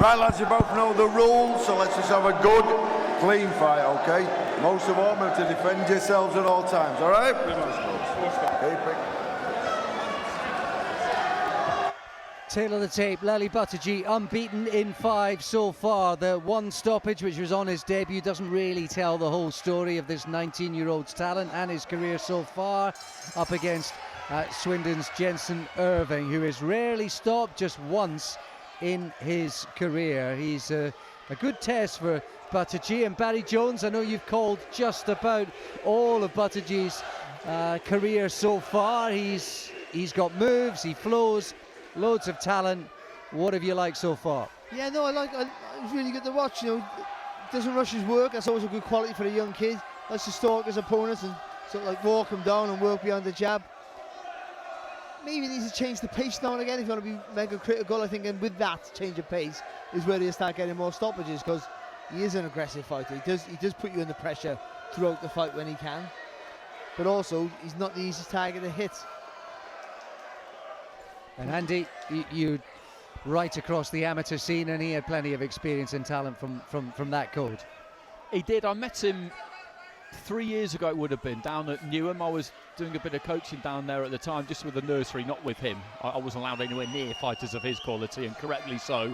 Right, lads, you both know the rules, so let's just have a good, clean fight, okay? Most of all, remember to defend yourselves at all times, all right? Tail of the tape, Leli Buttigieg unbeaten in 5 so far. The one stoppage, which was on his debut, doesn't really tell the whole story of this 19-year-old's talent and his career so far, up against Swindon's Jensen Irving, who has rarely stopped, just once in his career. He's a good test for Buttigieg. And Barry Jones, I know you've called just about all of Buttigieg's career so far. He's got moves, he flows, loads of talent. What have you liked so far? Yeah, no, it's really good to watch. You know, doesn't rush his work. That's always a good quality for a young kid. Likes to stalk his opponents and sort of like walk him down and work behind the jab. Maybe needs to change the pace now and again if you want to be mega critical, I think, and with that change of pace is where he'll start getting more stoppages, because he is an aggressive fighter. He does put you under pressure throughout the fight when he can, but also he's not the easiest target to hit. And Andy, you right across the amateur scene, and he had plenty of experience and talent from that code. He did. I met him 3 years ago, it would have been, down at Newham. I was doing a bit of coaching down there at the time, just with the nursery, not with him. I wasn't allowed anywhere near fighters of his quality, and correctly so.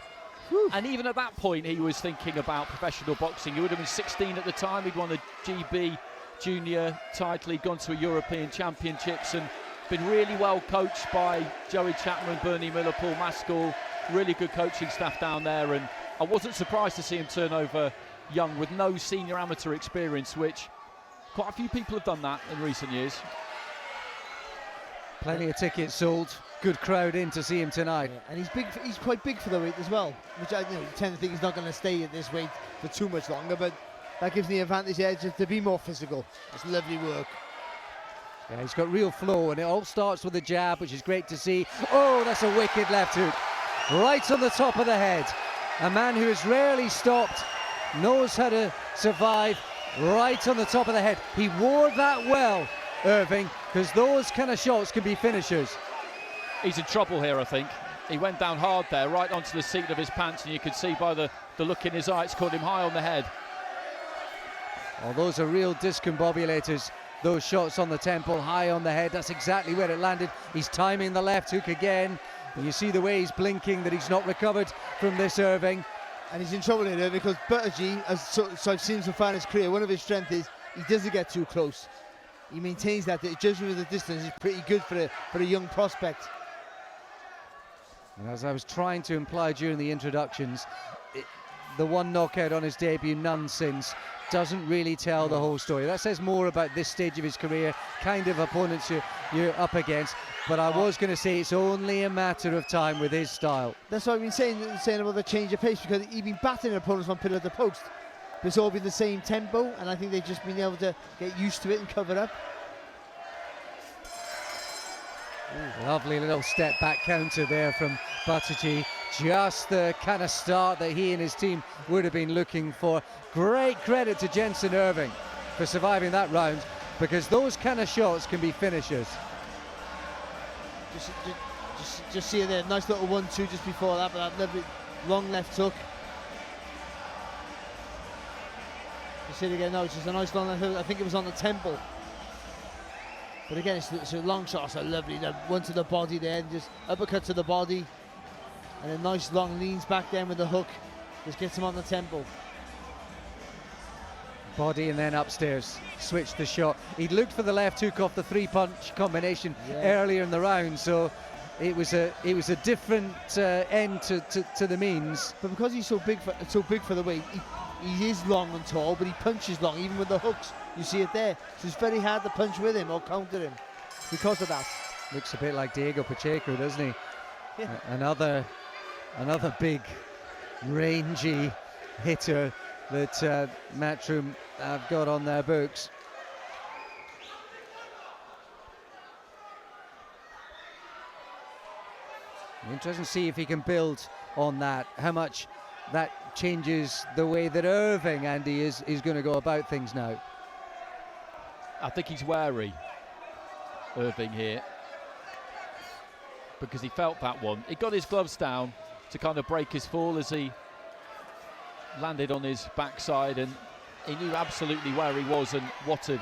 Whew. And even at that point, he was thinking about professional boxing. He would have been 16 at the time. He'd won a GB junior title. He'd gone to a European Championships and been really well coached by Joey Chapman, Bernie Miller, Paul Maskell. Really good coaching staff down there. And I wasn't surprised to see him turn over young with no senior amateur experience, which quite a few people have done that in recent years. Plenty of tickets sold. Good crowd in to see him tonight. Yeah, and he's big. He's quite big for the weight as well, which I tend to think he's not going to stay at this weight for too much longer. But that gives the advantage edge to be more physical. It's lovely work. Yeah, he's got real flow, and it all starts with a jab, which is great to see. Oh, that's a wicked left hook. Right on the top of the head. A man who has rarely stopped, knows how to survive. Right on the top of the head. He wore that well, Irving, because those kind of shots can be finishers. He's in trouble here, I think. He went down hard there, right onto the seat of his pants, and you could see by the look in his eye, it's caught him high on the head. Oh, those are real discombobulators. Those shots on the temple, high on the head, that's exactly where it landed. He's timing the left hook again. And you see the way he's blinking that he's not recovered from this, Irving. And he's in trouble here because Buttigieg, so I've seen him so far in his career, one of his strengths is he doesn't get too close. He maintains that. Judging with the distance is pretty good for a young prospect. And as I was trying to imply during the introductions, the one knockout on his debut, none since, doesn't really tell the whole story. That says more about this stage of his career, kind of opponents you're up against. But I was going to say it's only a matter of time with his style. That's what I've been saying about the change of pace, because he's been battering opponents from pillar to post. But it's all been the same tempo, and I think they've just been able to get used to it and cover up. Ooh, lovely little step back counter there from Buttigieg. Just the kind of start that he and his team would have been looking for. Great credit to Jensen Irving for surviving that round, because those kind of shots can be finishers. Just see it there, nice little 1-2 just before that, but that lovely long left hook. You see it again now, it's just a nice long left hook. I think it was on the temple. But again, it's a long shot, so lovely. One to the body there, and just uppercut to the body. And a nice long leans back then with the hook. Just gets him on the temple. Body and then upstairs, switched the shot. He'd looked for the left hook off the 3-punch combination earlier in the round, so it was a different end to the means. But because he's so big for the weight, he is long and tall, but he punches long, even with the hooks. You see it there. So it's very hard to punch with him or counter him because of that. Looks a bit like Diego Pacheco, doesn't he? Yeah. Another big, rangy hitter that Matchroom have got on their books. Interesting to see if he can build on that, how much that changes the way that Irving, Andy, is going to go about things now. I think he's wary, Irving, here, because he felt that one. He got his gloves down to kind of break his fall as he landed on his backside, and he knew absolutely where he was and what had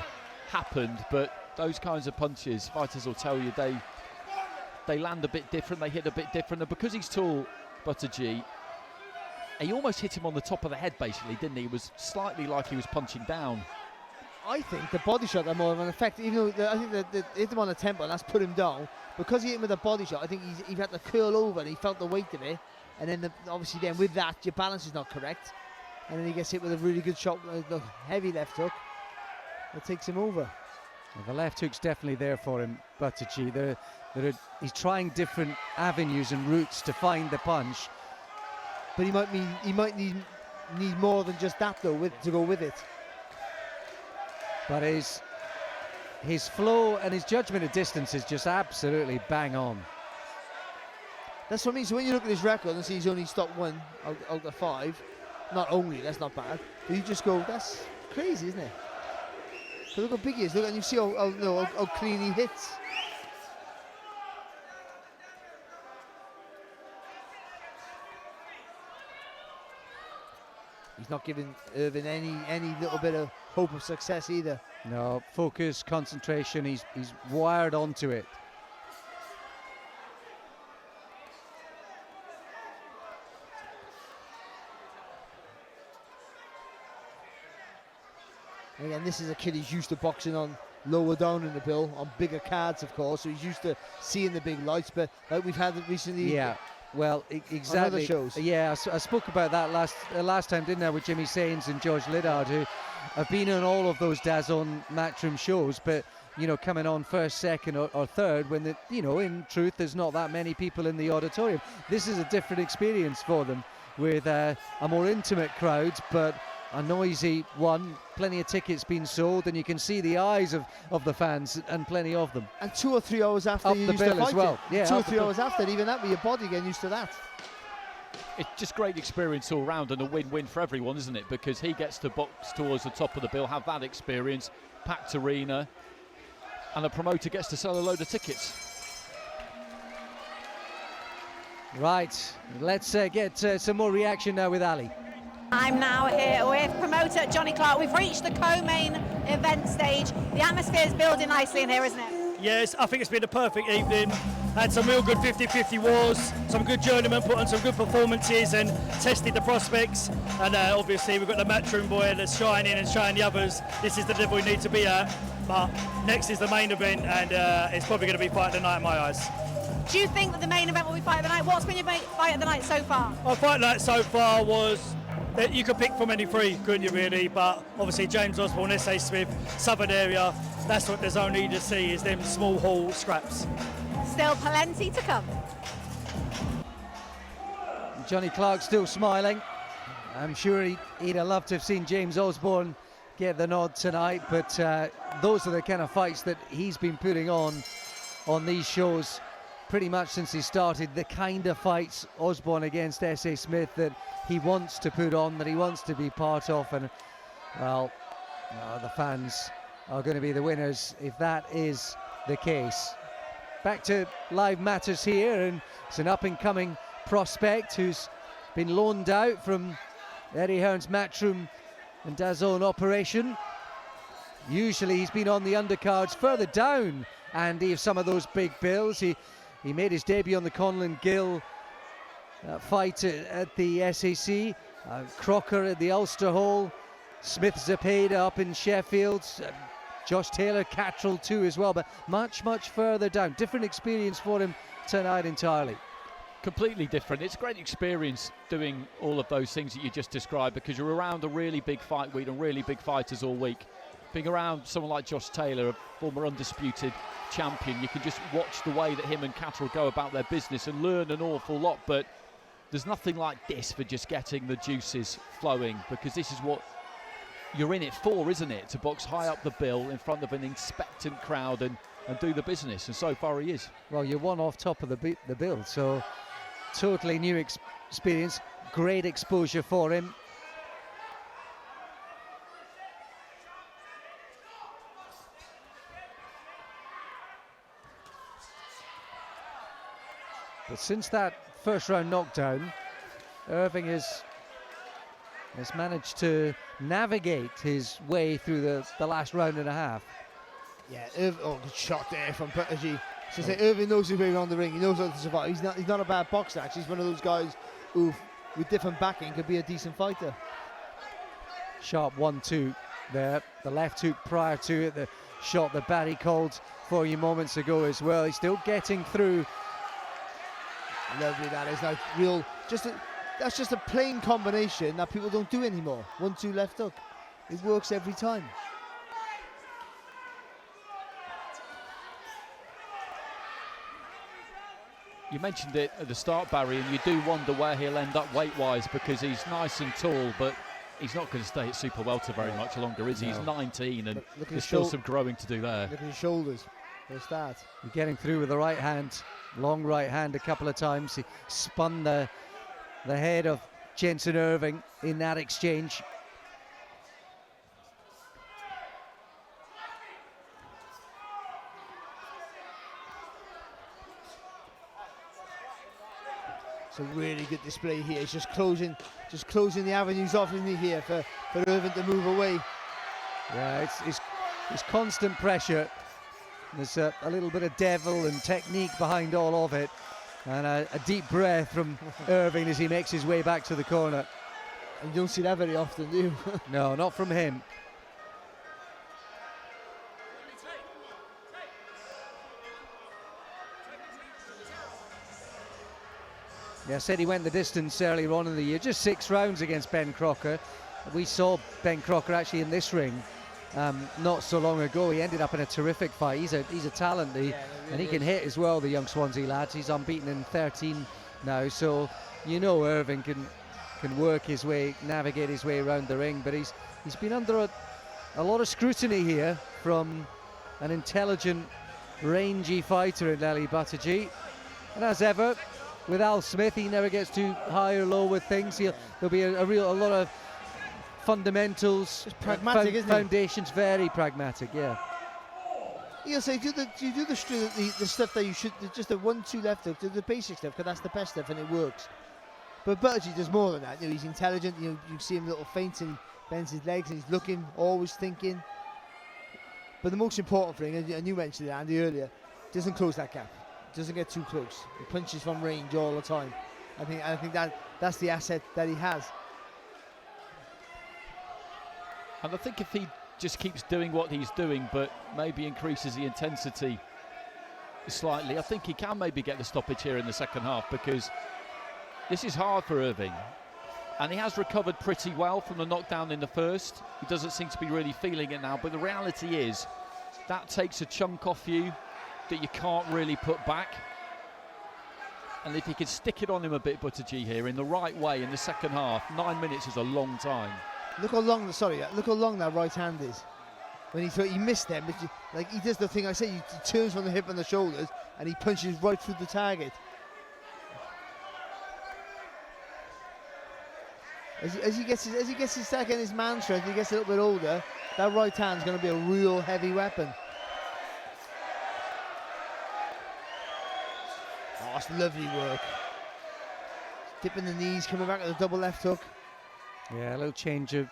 happened. But those kinds of punches, fighters will tell you, they land a bit different, they hit a bit different. And because he's tall, Buttigieg, he almost hit him on the top of the head, basically, didn't he? It was slightly like he was punching down. I think the body shot had more of an effect, even though I think that hit him on the temple and that's put him down. Because he hit him with a body shot, I think he had to curl over and he felt the weight of it. And then obviously then with that, your balance is not correct. And then he gets hit with a really good shot, the heavy left hook. That takes him over. Well, the left hook's definitely there for him, Buttigieg. He's trying different avenues and routes to find the punch. But he might need more than just that though to go with it. But his flow and his judgment of distance is just absolutely bang on. That's what I mean. So when you look at his record and see he's only stopped one out of 5, not only, that's not bad, but you just go, that's crazy, isn't it? So look how big he is, look, and you see how clean he hits. He's not giving Irving any little bit of hope of success either. No, focus, concentration, he's wired onto it. And again, this is a kid who's used to boxing on lower down in the bill, on bigger cards, of course, so he's used to seeing the big lights, but like we've had it recently. Yeah. Well, exactly. Shows. Yeah, I spoke about that last time, didn't I, with Jimmy Sains and George Liddard, who have been on all of those DAZN Matchroom shows, but coming on first, second, or third, when in truth, there's not that many people in the auditorium. This is a different experience for them, with a more intimate crowd, but a noisy one. Plenty of tickets being sold, and you can see the eyes of the fans, and plenty of them. And 2 or 3 hours after up you the used bill to fight as well. it. Yeah, 2 or 3 hours after, even that with your body getting used to that. It's just great experience all round, and a win-win for everyone, isn't it? Because he gets to box towards the top of the bill, have that experience, packed arena, and the promoter gets to sell a load of tickets. Right, let's get some more reaction now with Ali. I'm now here with promoter Johnny Clark. We've reached the co-main event stage. The atmosphere is building nicely in here, isn't it? Yes, I think it's been a perfect evening. Had some real good 50-50 wars, some good journeymen put on some good performances and tested the prospects. And obviously we've got the Matchroom boy that's shining and showing the others. This is the level we need to be at. But next is the main event, and it's probably going to be fight of the night in my eyes. Do you think that the main event will be fight of the night? What's been your fight of the night so far? Our fight night so far was that you could pick from any 3, couldn't you really? But obviously James Osborne, S.A. Smith, Southern area, that's what there's only to see, is them small hall scraps. Still plenty to come. Johnny Clark still smiling. I'm sure he'd have loved to have seen James Osborne get the nod tonight, but those are the kind of fights that he's been putting on these shows pretty much since he started. The kind of fights, Osborne against S.A. Smith, that he wants to put on, that he wants to be part of, and well, the fans are going to be the winners if that is the case. Back to live matters here, and it's an up-and-coming prospect who's been loaned out from Eddie Hearn's Matchroom and DAZN operation. Usually he's been on the undercards further down, Andy, of some of those big bills. He made his debut on the Conlon Gill fight at the SAC, Crocker at the Ulster Hall, Smith Zepeda up in Sheffield, Josh Taylor, Cattrall too as well, but much further down. Different experience for him tonight entirely. Completely different. It's a great experience doing all of those things that you just described, because you're around a really big fight week and really big fighters all week. Being around someone like Josh Taylor, a former undisputed champion, you can just watch the way that him and Cattrall go about their business and learn an awful lot. But there's nothing like this for just getting the juices flowing, because this is what you're in it for, isn't it? To box high up the bill in front of an expectant crowd and do the business, and so far he is. Well, you're one off top of the bill, so totally new experience, great exposure for him. But since that first round knockdown, Irving has has managed to navigate his way through the last round and a half. Yeah, oh, good shot there from Buttigieg. So say Irving knows his way around the ring. He knows how to survive. He's not a bad boxer, actually. He's one of those guys who, with different backing, could be a decent fighter. Sharp 1-2 there. The left hook prior to it, the shot that Barry called for you moments ago as well. He's still getting through. Lovely, that is like real. That's just a plain combination that people don't do anymore. 1-2 left hook. It works every time. You mentioned it at the start, Barry, and you do wonder where he'll end up weight-wise, because he's nice and tall, but he's not going to stay at super welter very much longer, is he? He's 19, and there's still some growing to do there. Look at his shoulders for a start. You're getting through with the right hand, long right hand a couple of times. He spun the head of Jensen Irving in that exchange. It's a really good display here. It's just closing the avenues off, isn't he, here for Irving to move away. Yeah, it's constant pressure. There's a little bit of devil and technique behind all of it, and a deep breath from Irving as he makes his way back to the corner. And you don't see that very often, do you? No, not from him. Yeah, I said he went the distance earlier on in the year, just 6 rounds against Ben Crocker. We saw Ben Crocker actually in this ring not so long ago. He ended up in a terrific fight. He's a talent, and he can hit as well, the young Swansea lads. He's unbeaten in 13 now, so you know Irving can work his way, navigate his way around the ring, but he's been under a lot of scrutiny here from an intelligent, rangy fighter in Leli Buttigieg. And as ever, with Al Smith, he never gets too high or low with things. There'll be a lot of fundamentals, just pragmatic, isn't it? Foundations, very pragmatic, yeah. You'll say, do the stuff that you should, just the 1-2 left hook, do the basic stuff, because that's the best stuff and it works. But Buttigieg does more than that. You know, he's intelligent. You see him little feints and he bends his legs and he's looking, always thinking. But the most important thing, and you mentioned it, Andy, earlier, doesn't close that gap. Doesn't get too close. He punches from range all the time. I think that's the asset that he has. And I think if he just keeps doing what he's doing, but maybe increases the intensity slightly, I think he can maybe get the stoppage here in the second half, because this is hard for Irving. And he has recovered pretty well from the knockdown in the first. He doesn't seem to be really feeling it now, but the reality is that takes a chunk off you that you can't really put back. And if he can stick it on him a bit, Buttigieg, here in the right way in the second half, 9 minutes is a long time. Look how long that right hand is. When he missed them, but like he does the thing I say, he turns from the hip and the shoulders and he punches right through the target. As he gets his second, his man strength, he gets a little bit older, that right hand's going to be a real heavy weapon. Oh, it's lovely work. Dipping the knees, coming back at the double left hook. Yeah, a little change of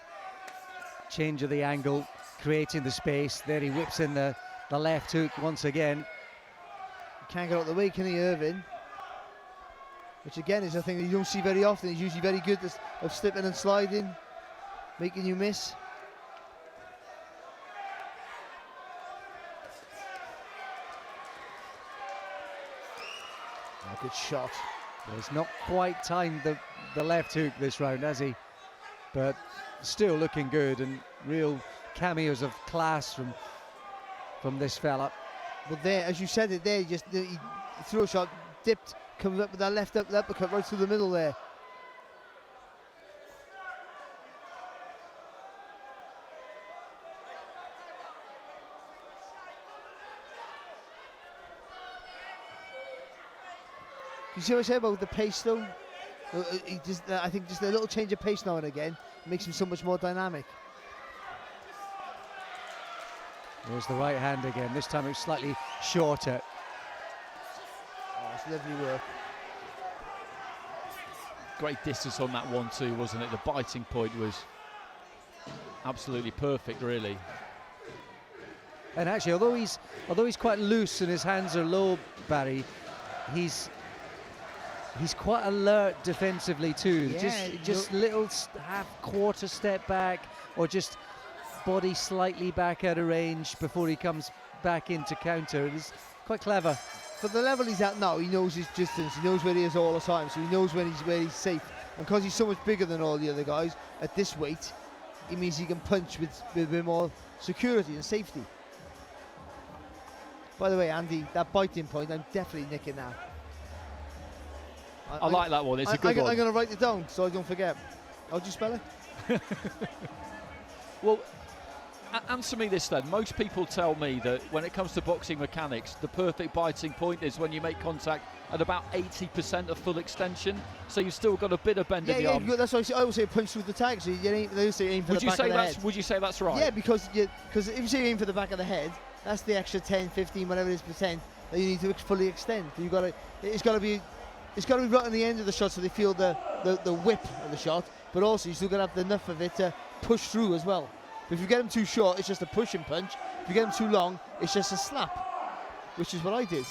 the angle, creating the space. There he whips in the left hook once again. He can't get out of the way, can he, Irving? Which again is a thing that you don't see very often. He's usually very good at slipping and sliding, making you miss. Oh, good shot. He's not quite timed the left hook this round, has he? But still looking good, and real cameos of class from this fella. But there, as you said it there, he threw a shot, dipped, comes up with that left uppercut right through the middle there. You see what I say about the pace though? I think just a little change of pace now and again makes him so much more dynamic. There's the right hand again. This time it was slightly shorter. Oh, it's lovely work. great distance on that 1-2, wasn't it? The biting point was absolutely perfect, really. And actually, although he's quite loose and his hands are low, Barry, he's quite alert defensively too. Yeah, just little half-quarter step back, or just body slightly back out of range before he comes back into counter. It's quite clever. For the level he's at now, he knows his distance. He knows where he is all the time, so he knows where he's safe. And because he's so much bigger than all the other guys at this weight, it means he can punch with a bit more security and safety. By the way, Andy, that biting point, I'm definitely nicking that. I like that one. It's a good one. I'm going to write it down so I don't forget. How'd you spell it? Well, answer me this then. Most people tell me that when it comes to boxing mechanics, the perfect biting point is when you make contact at about 80% of full extension. So you've still got a bit of bend in the arm. Yeah, that's why I always say punch through the tag. So they say aim for the back of the head. Would you say that's right? Yeah, because if you say aim for the back of the head, that's the extra 10, 15, whatever it is percent that you need to fully extend. It's got to be right on the end of the shot so they feel the whip of the shot, but also you still got to have enough of it to push through as well. If you get them too short, it's just a push and punch. If you get them too long, it's just a slap, which is what I did.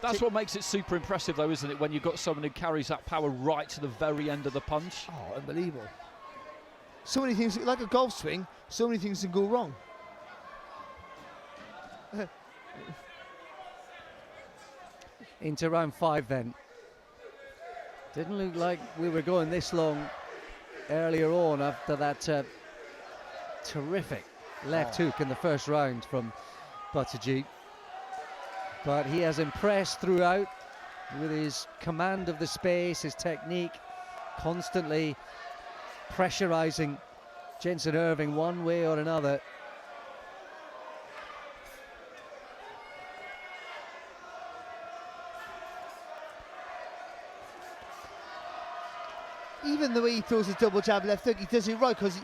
That's what makes it super impressive, though, isn't it? When you've got someone who carries that power right to the very end of the punch. Oh, unbelievable. So many things, like a golf swing, so many things can go wrong. Into round 5 then. Didn't look like we were going this long earlier on after that terrific left hook in the first round from Buttigieg. But he has impressed throughout with his command of the space, his technique, constantly pressurizing Jensen Irving one way or another. Even the way he throws his double jab left hook, he does it right because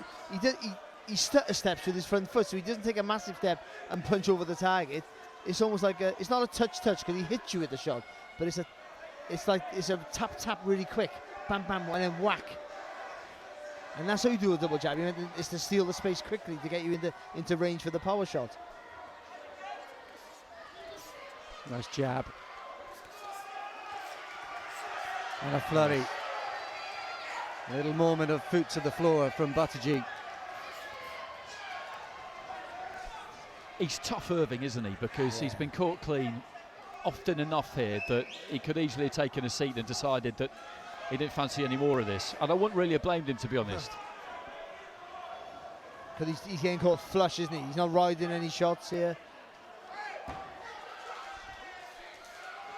he stutter steps with his front foot, so he doesn't take a massive step and punch over the target. It's almost like it's not a touch because he hits you with the shot, but it's a tap really quick, bam bam, and then whack. And that's how you do a double jab. It's to steal the space quickly to get you into range for the power shot. Nice jab. And a flurry. A little moment of foot to the floor from Buttigieg. He's tough, Irving, isn't he? Because he's been caught clean often enough here that he could easily have taken a seat and decided that he didn't fancy any more of this. And I wouldn't really have blamed him, to be honest. Because he's getting caught flush, isn't he? He's not riding any shots here.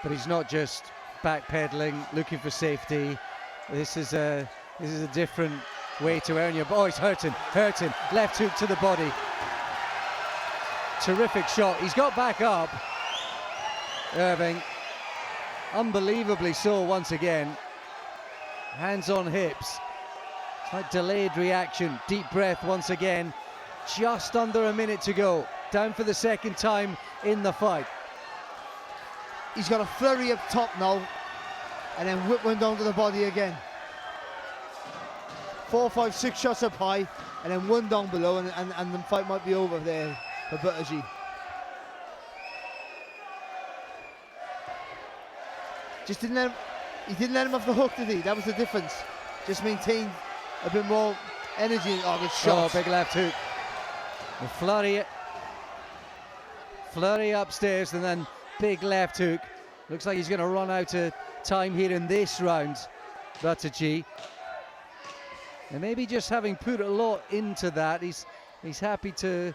But he's not just backpedaling, looking for safety. This is a different way to earn your... Oh, he's hurting. Left hook to the body. Terrific shot. He's got back up. Irving. Unbelievably so once again. Hands on hips. It's like delayed reaction. Deep breath once again. Just under a minute to go. Down for the second time in the fight. He's got a flurry up top now. And then whip one down to the body again. 4, 5, 6 shots up high. And then one down below. And the fight might be over there for Buttigieg. He didn't let him off the hook, did he? That was the difference. Just maintained a bit more energy. Oh, good shot. Oh, big left hook. The flurry upstairs and then big left hook. Looks like he's going to run out of time here in this round, Buttigieg. And maybe just having put a lot into that, he's happy to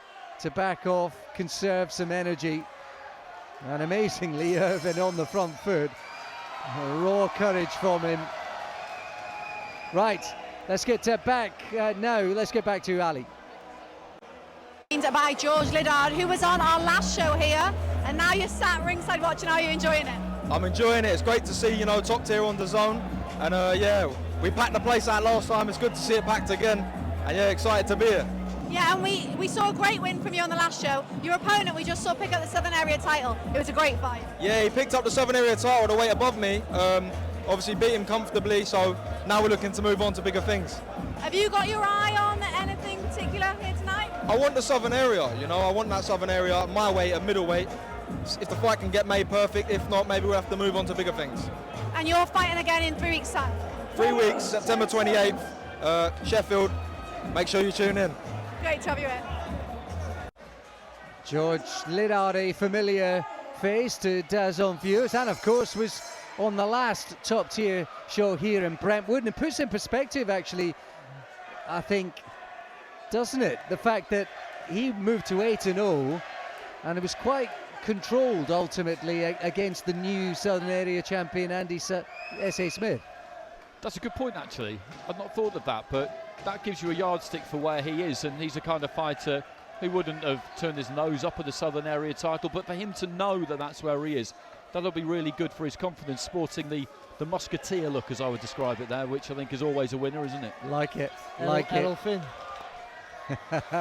back off, conserve some energy. And amazingly, Irving on the front foot. Raw courage from him. Right, let's get back now. Let's get back to Ali. By George Liddard, who was on our last show here, and now you're sat ringside watching. Are you enjoying it? I'm enjoying it. It's great to see, top tier on the zone, and yeah, we packed the place out last time. It's good to see it packed again, and yeah, excited to be here. Yeah, and we saw a great win from you on the last show. Your opponent, we just saw pick up the Southern Area title. It was a great fight. Yeah, he picked up the Southern Area title at a weight above me. obviously beat him comfortably, so now we're looking to move on to bigger things. Have you got your eye on anything particular here tonight? I want the southern area, you know, I want that southern area, my weight, at middleweight. If the fight can get made perfect, if not, maybe we'll have to move on to bigger things. And you're fighting again in 3 weeks' time? 3 weeks, September 28th, Sheffield. Make sure you tune in. Great to have you here. George lit out a familiar face to DAZN viewers, and of course was on the last top-tier show here in Brentwood, and it puts in perspective, actually, I think, doesn't it? The fact that he moved to 8-0, and it was quite controlled ultimately against the new Southern Area champion Andy S.A. Smith. That's a good point, actually. I'd not thought of that, but that gives you a yardstick for where he is, and he's the kind of fighter who wouldn't have turned his nose up at the Southern Area title, but for him to know that that's where he is, that'll be really good for his confidence, sporting the musketeer look, as I would describe it there, which I think is always a winner, isn't it? Like it, Errol Finn.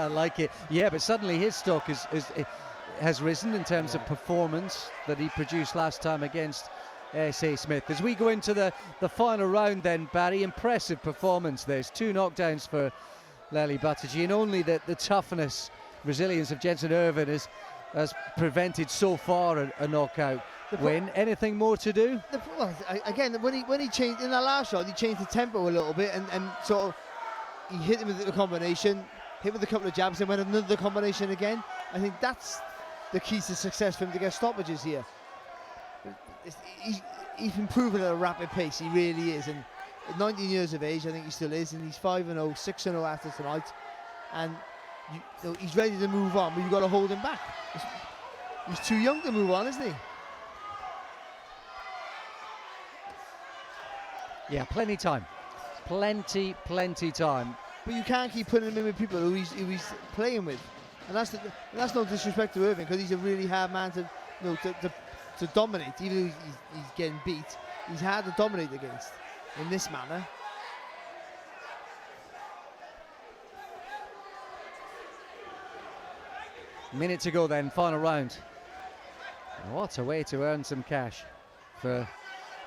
like it. Yeah, but suddenly his stock has risen in terms of performance that he produced last time against S.A. Smith. As we go into the final round then, Barry, impressive performance. There's 2 knockdowns for Leli Buttigieg, and only the toughness, resilience of Jensen Irving has prevented so far a knockout win. Anything more to do? Well, again, when he changed in that last shot, he changed the tempo a little bit and sort of he hit him with the combination, hit with a couple of jabs, and went another combination again. I think that's the key to success for him to get stoppages here. He's been improving at a rapid pace. He really is, and at 19 years of age, I think he still is, and he's 5-0, 6-0 after tonight, and he's ready to move on, but you've got to hold him back. He's too young to move on, isn't he? Yeah, plenty time. Plenty time. But you can't keep putting him in with people who he's playing with, and that's no disrespect to Irving, because he's a really hard man to dominate. Even though he's getting beat, he's hard to dominate against in this manner. Minute to go then, final round. What a way to earn some cash for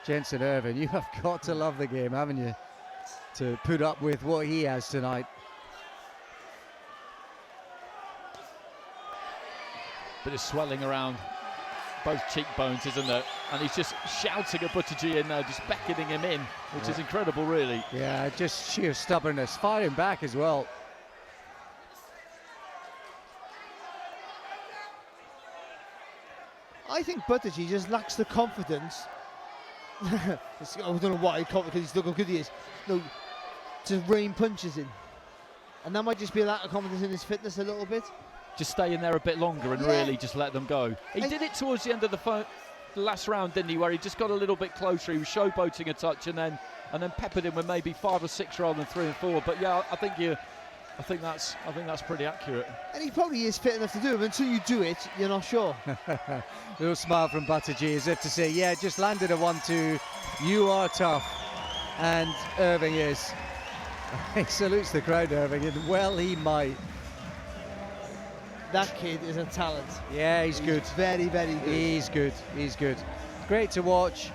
Jensen Irving. You have got to love the game, haven't you, to put up with what he has tonight. Bit of swelling around both cheekbones, isn't there? And he's just shouting at Buttigieg in there, just beckoning him in, which is incredible, really. Yeah, just sheer stubbornness, firing back as well. I think Buttigieg just lacks the confidence. I don't know why, because he's look how good he is. No, to rain punches in, and that might just be a lack of confidence in his fitness a little bit. Just stay in there a bit longer and really just let them go. He did it towards the end of the last round, didn't he, where he just got a little bit closer. He was showboating a touch and then peppered him with maybe 5 or 6 rather than 3 and 4. But yeah, I think that's pretty accurate. And he probably is fit enough to do it, but until you do it, you're not sure. Little smile from Buttigieg as if to say, yeah, just landed a 1-2. You are tough. And Irving is. He salutes the crowd, Irving, and well he might. That kid is a talent. Yeah, he's good. Very, very good. He's good. Great to watch.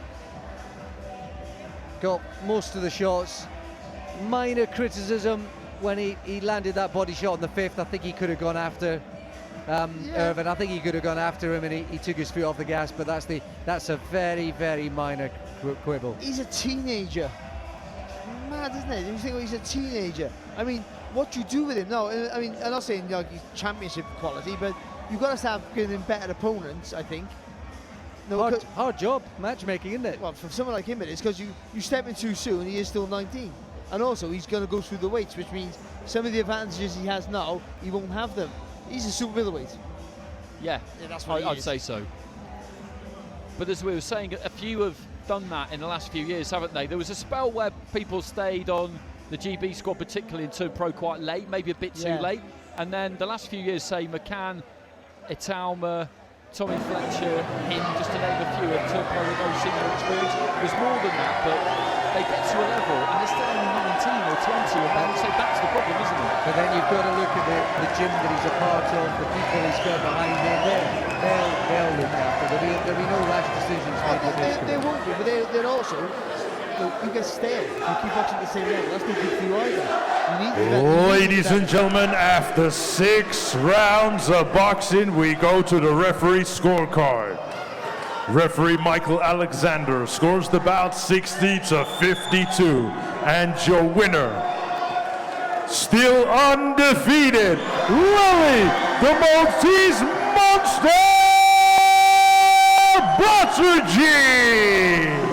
Got most of the shots. Minor criticism when he landed that body shot on the 5th. I think he could have gone after Irving. I think he could have gone after him, and he took his foot off the gas. But that's a very, very minor quibble. He's a teenager. Mad, isn't it? You think he's a teenager. I mean, what you do with him? No, I mean, I'm not saying he's championship quality, but you've got to start giving him better opponents, I think. No, hard job, matchmaking, isn't it? Well, for someone like him, it is, because you step in too soon. He is still 19, and also he's going to go through the weights, which means some of the advantages he has now, he won't have them. He's a super middleweight. Yeah, that's what I'd say so. But as we were saying, a few have done that in the last few years, haven't they? There was a spell where people stayed on the GB squad, particularly in Turn Pro, quite late, maybe a bit too late. And then the last few years, say McCann, Italma, Tommy Fletcher, him, just to name a few, at Turn Pro with no senior experience. There's more than that, but they get to a level and they're still only 19 or 20, and so that's the problem, isn't it? But then you've got to look at the gym that he's a part of, the people he's got behind him. They'll look after. There'll be no rash decisions made with this. They won't be, but they're also you get stale. You keep watching at the same level. That's no good for you either. You need Ladies and gentlemen, after 6 rounds of boxing, we go to the referee scorecard. Referee Michael Alexander scores the bout 60-52, and your winner, still undefeated, Leli, the Maltese Monster, Buttigieg.